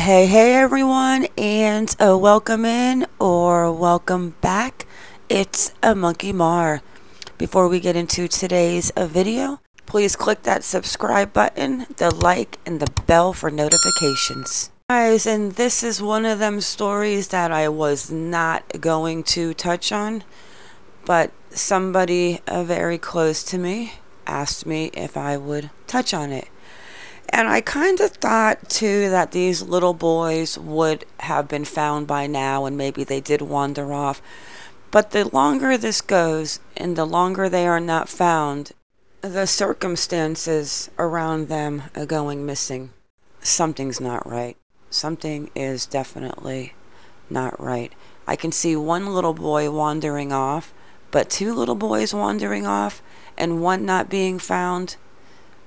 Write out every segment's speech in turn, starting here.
Hey everyone, and welcome in or welcome back. It's a Monkey Mar. Before we get into today's video, please click that subscribe button, the like, and the bell for notifications. Guys, and this is one of them stories that I was not going to touch on, but somebody very close to me asked me if I would touch on it. And I kind of thought too that these little boys would have been found by now, and maybe they did wander off. But the longer this goes and the longer they are not found, the circumstances around them are going missing. Something's not right. Something is definitely not right. I can see one little boy wandering off, but two little boys wandering off and one not being found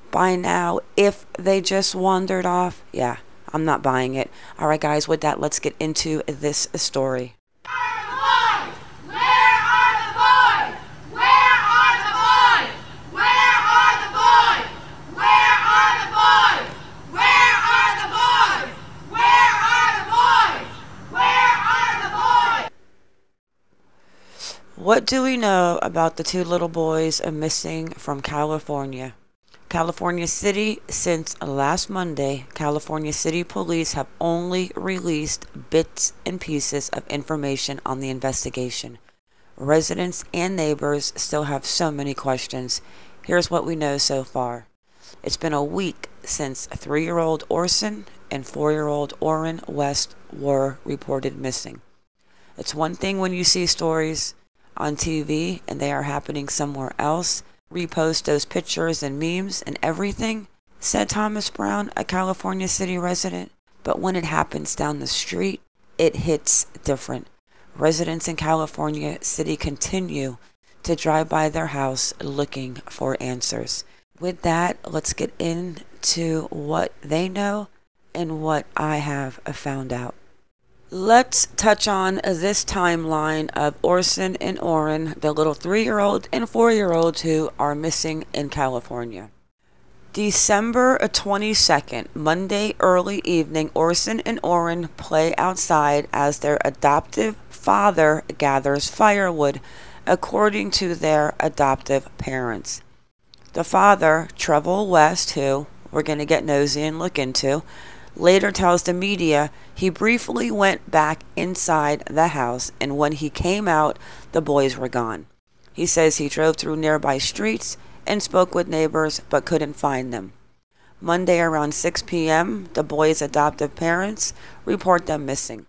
by now. If they just wandered off, yeah, I'm not buying it. All right, guys, with that, let's get into this story. What do we know about the two little boys missing from California? California City. Since last Monday, California City Police have only released bits and pieces of information on the investigation. Residents and neighbors still have so many questions. Here's what we know so far. It's been a week since 3-year-old Orson and 4-year-old Orrin West were reported missing. It's one thing when you see stories on TV and they are happening somewhere else. Repost those pictures and memes and everything, said Thomas Brown, a California City resident. But when it happens down the street, it hits different. Residents in California City continue to drive by their house looking for answers. With that, let's get into what they know and what I have found out. Let's touch on this timeline of Orson and Orrin, the little 3-year-old and 4-year-olds who are missing in California. December 22nd, Monday early evening, Orson and Orrin play outside as their adoptive father gathers firewood, according to their adoptive parents. The father, Trezol West, who we're going to get nosy and look into, later tells the media he briefly went back inside the house, and when he came out, the boys were gone. He says he drove through nearby streets and spoke with neighbors but couldn't find them. Monday around 6 p.m., the boys' adoptive parents report them missing.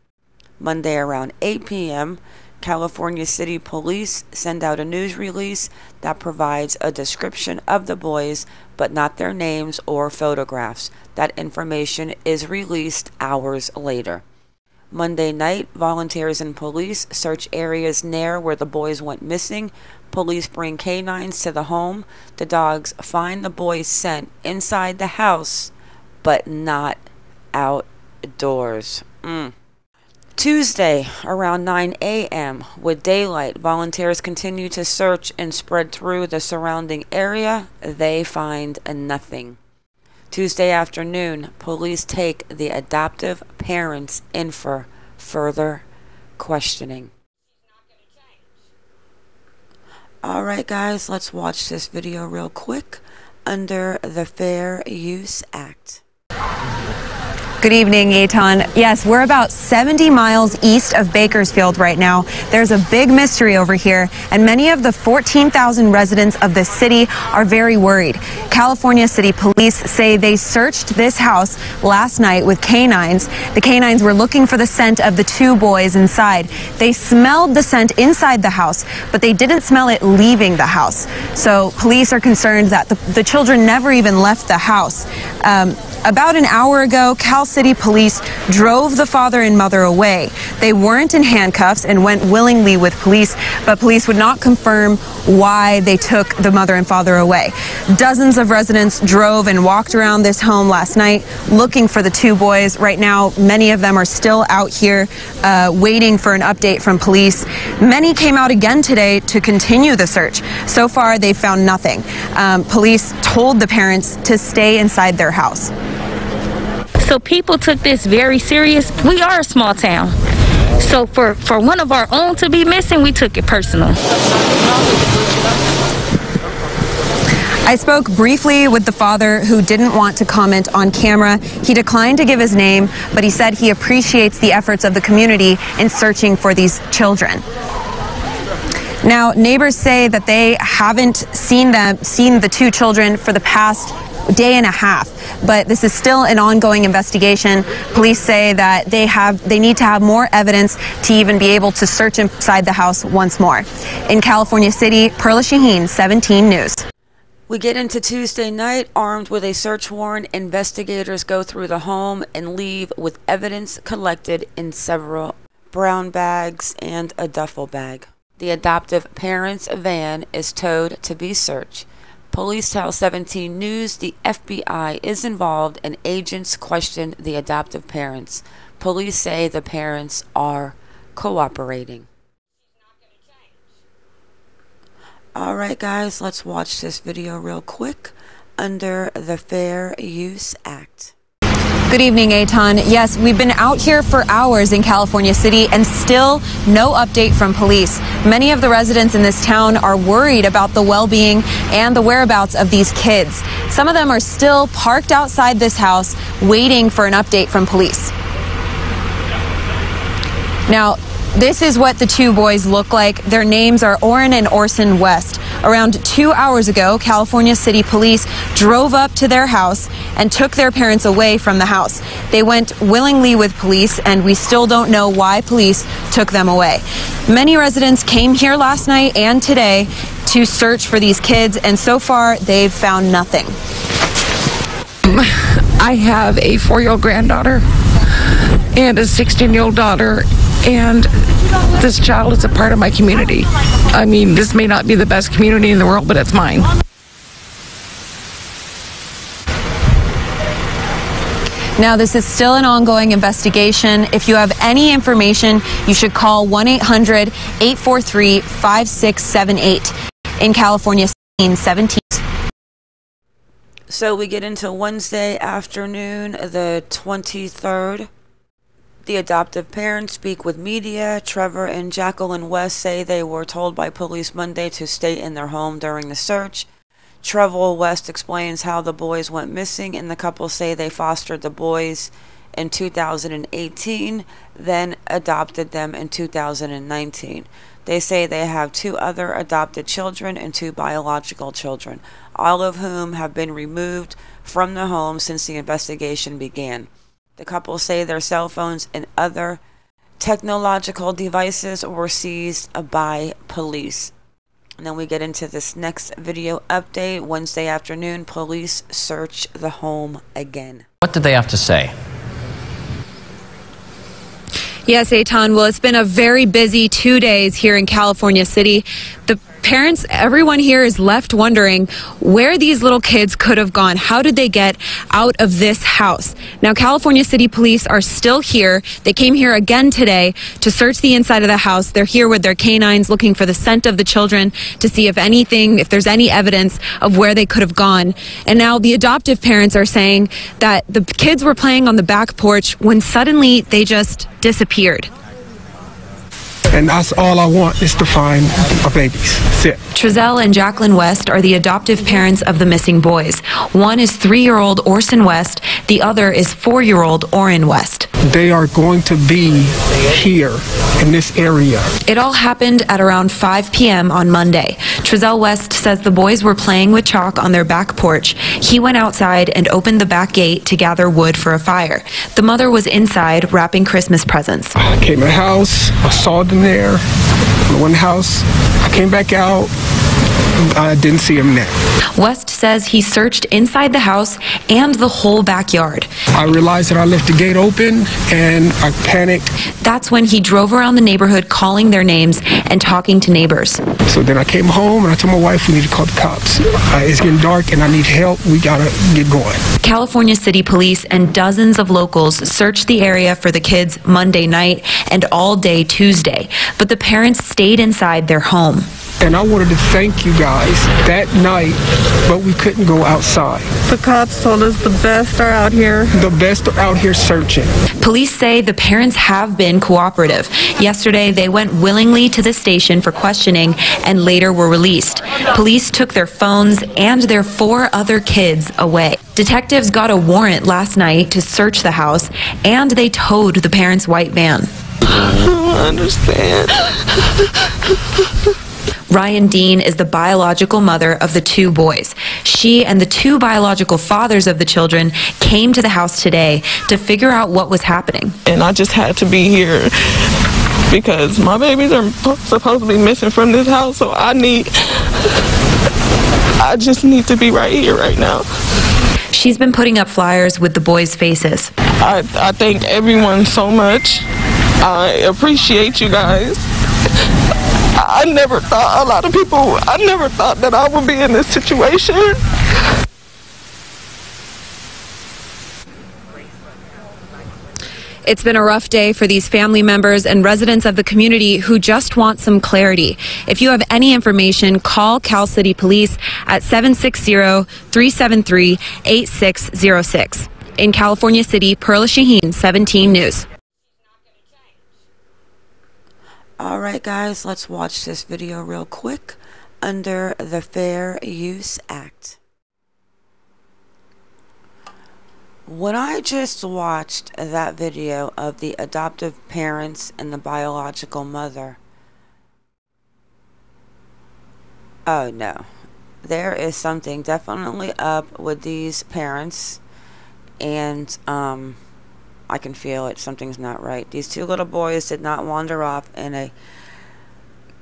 Monday around 8 p.m., California City Police send out a news release that provides a description of the boys, but not their names or photographs. That information is released hours later. Monday night, volunteers and police search areas near where the boys went missing. Police bring canines to the home. The dogs find the boys scent inside the house, but not outdoors. Tuesday, around 9 a.m., with daylight, volunteers continue to search and spread through the surrounding area. They find nothing. Tuesday afternoon, police take the adoptive parents in for further questioning. Alright guys, let's watch this video real quick under the Fair Use Act. Good evening, Eitan. Yes, we're about 70 miles east of Bakersfield right now. There's a big mystery over here, and many of the 14,000 residents of the city are very worried. California City Police say they searched this house last night with canines. The canines were looking for the scent of the two boys inside. They smelled the scent inside the house, but they didn't smell it leaving the house. So police are concerned that the children never even left the house. About an hour ago, Cal City Police drove the father and mother away. They weren't in handcuffs and went willingly with police, but police would not confirm why they took the mother and father away. Dozens of residents drove and walked around this home last night looking for the two boys. Right now, many of them are still out here waiting for an update from police. Many came out again today to continue the search. So far, they found nothing. Police told the parents to stay inside their house. So people took this very serious. We are a small town. So for one of our own to be missing, we took it personal. I spoke briefly with the father, who didn't want to comment on camera. He declined to give his name, but he said he appreciates the efforts of the community in searching for these children. Now, neighbors say that they haven't seen the two children for the past day and a half, but this is still an ongoing investigation. Police say that they need to have more evidence to even be able to search inside the house once more. In California City, Perla Shaheen, 17 News. We get into Tuesday night. Armed with a search warrant, investigators go through the home and leave with evidence collected in several brown bags and a duffel bag. The adoptive parents' van is towed to be searched. Police tell 17 News the FBI is involved and agents question the adoptive parents. Police say the parents are cooperating. Alright guys, let's watch this video real quick. Under the Fair Use Act. Good evening, Eitan. Yes, we've been out here for hours in California City and still no update from police. Many of the residents in this town are worried about the well-being and the whereabouts of these kids. Some of them are still parked outside this house waiting for an update from police. Now, this is what the two boys look like. Their names are Orrin and Orson West. Around 2 hours ago, California City Police drove up to their house and took their parents away from the house. They went willingly with police, and we still don't know why police took them away. Many residents came here last night and today to search for these kids, and so far they've found nothing. I have a 4-year-old granddaughter and a 16-year-old daughter, and this child is a part of my community. I mean, this may not be the best community in the world, but it's mine. Now, this is still an ongoing investigation. If you have any information, you should call 1-800-843-5678. In California, 17. So we get into Wednesday afternoon, the 23rd. The adoptive parents speak with media. Trezol and Jacqueline West say they were told by police Monday to stay in their home during the search. Trezol West explains how the boys went missing, and the couple say they fostered the boys in 2018, then adopted them in 2019. They say they have 2 other adopted children and 2 biological children, all of whom have been removed from the home since the investigation began. The couple say their cell phones and other technological devices were seized by police. And then we get into this next video update. Wednesday afternoon, police search the home again. What did they have to say? Yes, Eitan. Well, it's been a very busy 2 days here in California City. The parents, everyone here is left wondering where these little kids could have gone. How did they get out of this house? Now, California City Police are still here. They came here again today to search the inside of the house. They're here with their canines looking for the scent of the children to see if there's any evidence of where they could have gone. And now the adoptive parents are saying that the kids were playing on the back porch when suddenly they just disappeared. And that's all I want, is to find my babies. That's it. Trezol and Jacqueline West are the adoptive parents of the missing boys. One is 3-year-old Orson West. The other is 4-year-old Orrin West. They are going to be here in this area. It all happened at around 5 p.m. on Monday. Trezol West says the boys were playing with chalk on their back porch. He went outside and opened the back gate to gather wood for a fire. The mother was inside wrapping Christmas presents. I came in the house, I saw them there in one house. I came back out, I didn't see them there. West says he searched inside the house and the whole backyard. I realized that I left the gate open and I panicked. That's when he drove around the neighborhood calling their names and talking to neighbors. So then I came home and I told my wife we need to call the cops. It's getting dark and I need help. We gotta get going. California City Police and dozens of locals searched the area for the kids Monday night and all day Tuesday, but the parents stayed inside their home. And I wanted to thank you guys that night, but we couldn't go outside. The cops told us the best are out here. The best are out here searching. Police say the parents have been cooperative. Yesterday, they went willingly to the station for questioning and later were released. Police took their phones and their 4 other kids away. Detectives got a warrant last night to search the house, and they towed the parents' white van. I don't understand. Ryan Dean is the biological mother of the 2 boys. She and the 2 biological fathers of the children came to the house today to figure out what was happening. And I just had to be here because my babies are supposed to be missing from this house, so I just need to be right here, right now. She's been putting up flyers with the boys' faces. I thank everyone so much. I appreciate you guys. I never thought that I would be in this situation. It's been a rough day for these family members and residents of the community who just want some clarity. If you have any information, call Cal City Police at 760-373-8606. In California City, Perla Shaheen, 17 News. All right, guys, let's watch this video real quick under the Fair Use Act. When I just watched that video of the adoptive parents and the biological mother, oh no, there is something definitely up with these parents, and I can feel it. Something's not right. These 2 little boys did not wander off in a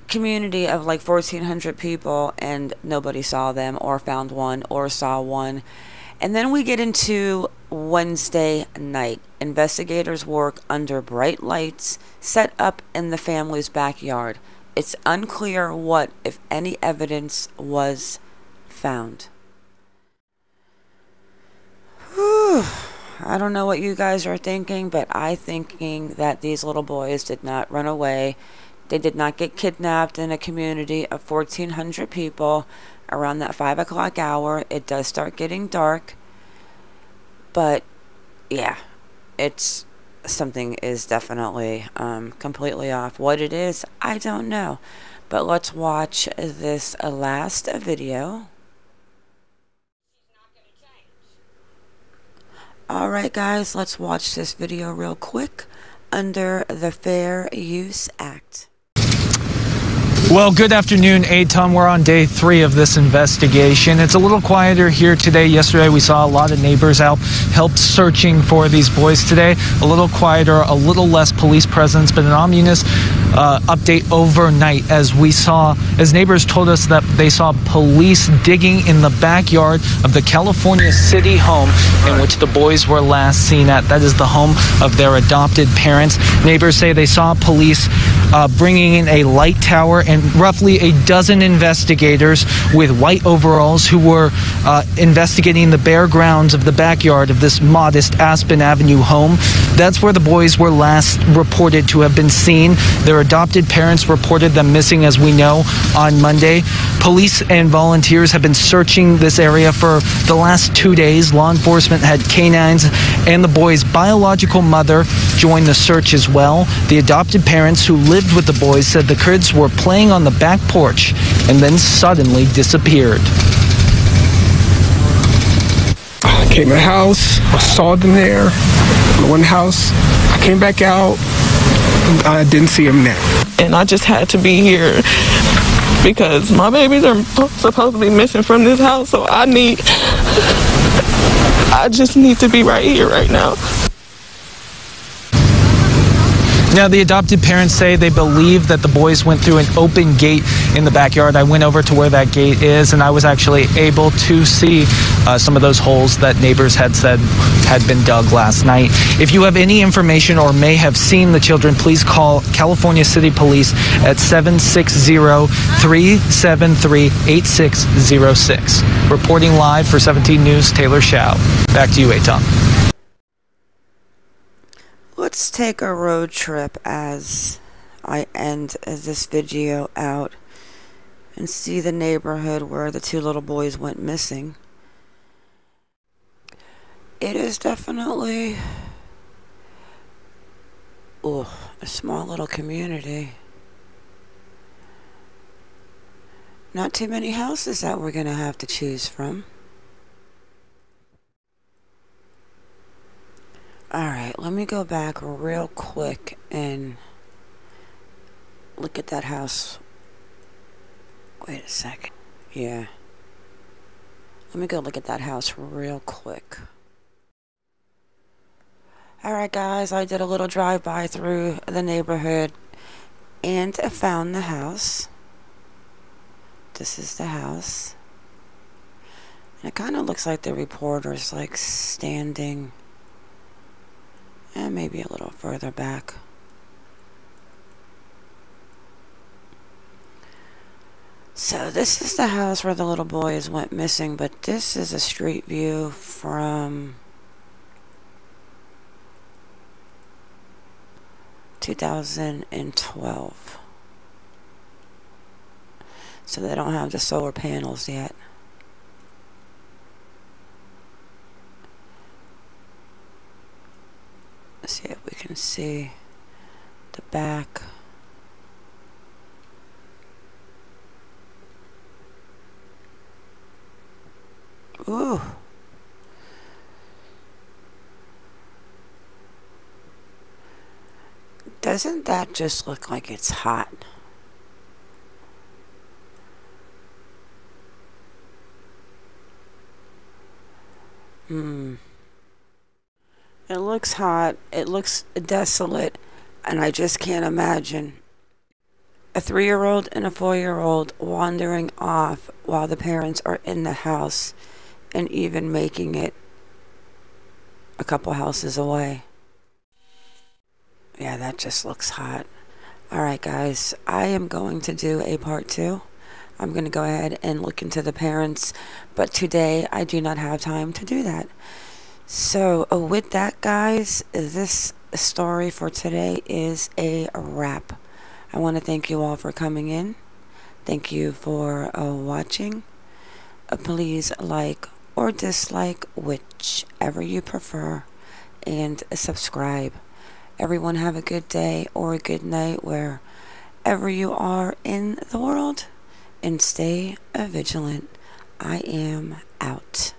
community of like 1,400 people and nobody saw them or found one or saw one. And then we get into Wednesday night. Investigators work under bright lights set up in the family's backyard. It's unclear what, if any, evidence was found. Whew. I don't know what you guys are thinking, but I'm thinking that these little boys did not run away. They did not get kidnapped in a community of 1,400 people around that 5 o'clock hour. It does start getting dark, but yeah, it's something is definitely completely off. What it is, I don't know, but let's watch this last video. Alright guys, let's watch this video real quick under the Fair Use Act. Well, good afternoon, Aton. We're on day 3 of this investigation. It's a little quieter here today. Yesterday we saw a lot of neighbors out help searching for these boys today. A little quieter, a little less police presence, but an ominous update overnight as neighbors told us that they saw police digging in the backyard of the California City home in which the boys were last seen at. That is the home of their adopted parents. Neighbors say they saw police bringing in a light tower and roughly a dozen investigators with white overalls who were investigating the bare grounds of the backyard of this modest Aspen Avenue home. That's where the boys were last reported to have been seen. Their adopted parents reported them missing, as we know, on Monday. Police and volunteers have been searching this area for the last 2 days. Law enforcement had canines, and the boys' biological mother joined the search as well. The adopted parents who lived with the boys said the kids were playing on the back porch and then suddenly disappeared. I came to the house, I saw them there in one house. I came back out, I didn't see them now. And I just had to be here because my babies are supposed to be missing from this house, so I just need to be right here, right now. Now, the adopted parents say they believe that the boys went through an open gate in the backyard. I went over to where that gate is, and I was actually able to see some of those holes that neighbors had said had been dug last night. If you have any information or may have seen the children, please call California City Police at 760-373-8606. Reporting live for 17 News, Taylor Shao. Back to you, Aton. Let's take a road trip as I end this video out and see the neighborhood where the two little boys went missing. It is definitely a small little community. Not too many houses that we're going to have to choose from. Alright, let me go back real quick and look at that house. Wait a second. Yeah. Let me go look at that house real quick. Alright guys, I did a little drive-by through the neighborhood and I found the house. This is the house. And it kind of looks like the reporter's like standing and maybe a little further back. So this is the house where the little boys went missing, but this is a street view from 2012. So they don't have the solar panels yet. Let's see if we can see the back. Ooh. Doesn't that just look like it's hot? It looks hot, it looks desolate, and I just can't imagine a 3-year-old and a 4-year-old wandering off while the parents are in the house and even making it a couple houses away. Yeah, that just looks hot. Alright guys, I am going to do a part 2. I'm going to go ahead and look into the parents, but today I do not have time to do that. So with that guys, this story for today is a wrap. I want to thank you all for coming in. Thank you for watching. Please like or dislike, whichever you prefer, and subscribe. Everyone have a good day or a good night wherever you are in the world, and stay vigilant. I am out.